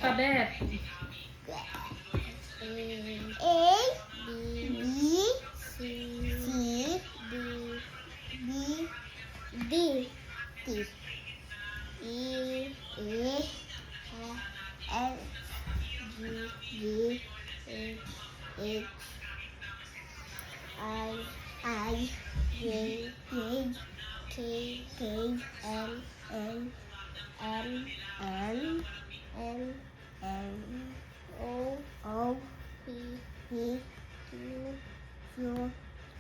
Alphabet. A, B, C, D, T, E, F, G, H, I, J, K, L, M, N, O, P, Q,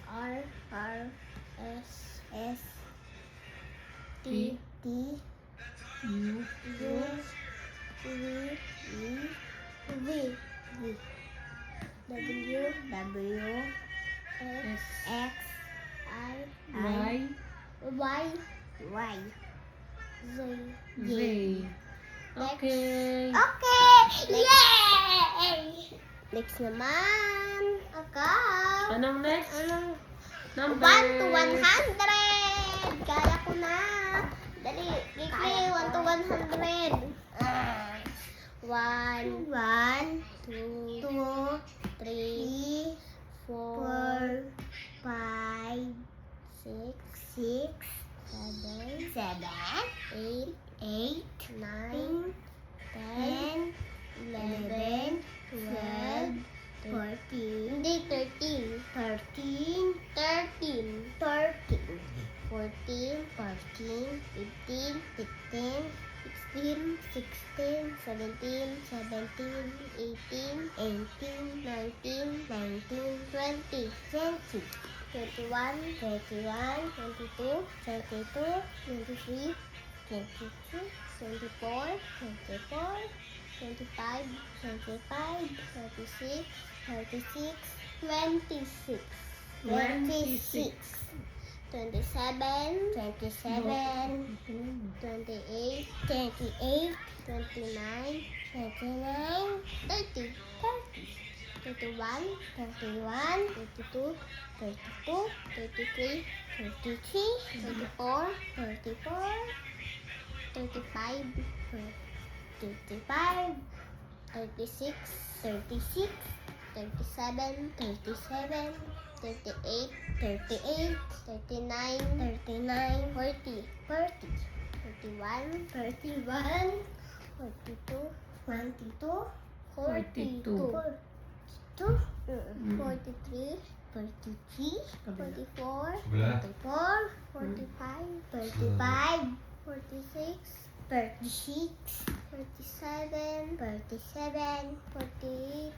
R, S, T, U, V, W, S, X, Y, Y, Z. Okay. Okay! Yay! Next naman. Ikaw. Anong next? Anong? Number. 1 to 100. Kaya ko na. Dali. Quickly. 1 to 100. 1, 2, 3, 4, 5, 6, 7, 8, 9, 10, 11, 12, 14. Hindi, 13. 13, 14, 15, 16, 17, 18, 19, 20, 21, 22, 23, 24, 25, 26, 26, 27, 28, 29, 30, 31, 32, 33, 34, 35, 36, 37, 38, 39, 40, 41, 42, 42. 43, 44, 45, 46, 47, 48,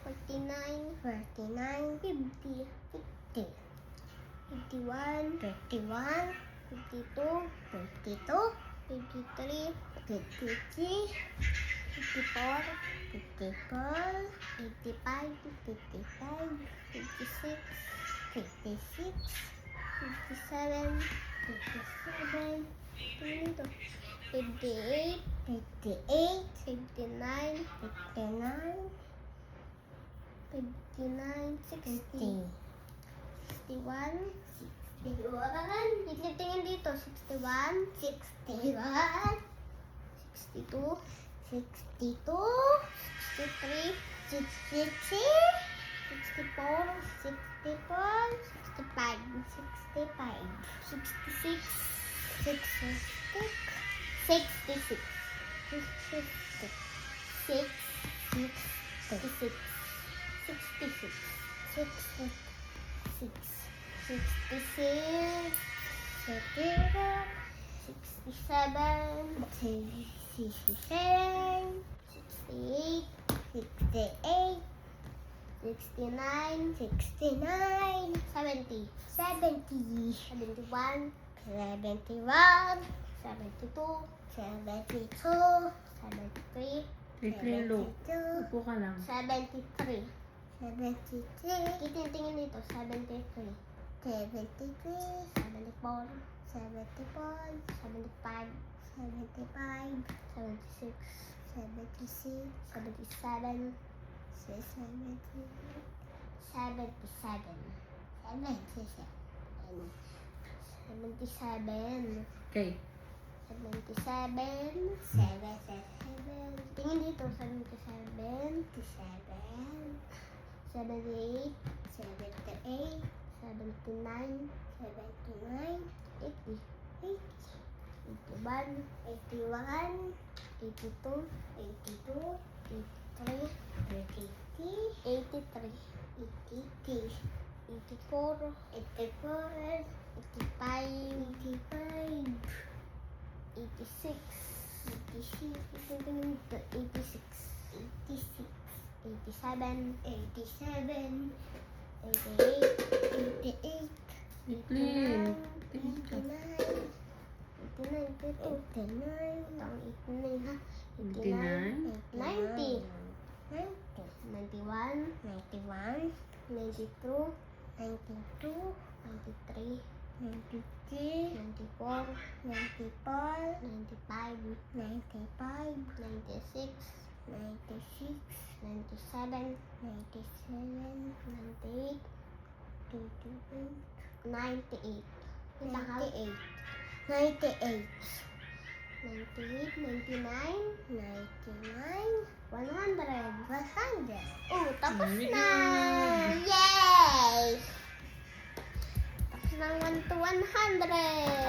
49, 50, 51, 52, 53, 54, 55, 56, 57, 58, 59, 60, 61, tingin dito, 61, 62, 63, 64, 65, 66, 69, 70, 71, 72, 73, Quickly look. Upo ka lang. 73. Tingin dito, 73. 74, 75, 76, 77, 77. Okay. 77, Tingin dito, 77, 78, 79, 80, 81, 82, 83, 84, 85, 87, 88, Clean. 90, 91, 92, 93, 94, 95, 96, 97, 98. 98, 99, 100. Oh, tapos Very na! good. Yay! Tapos ng 1 to 100.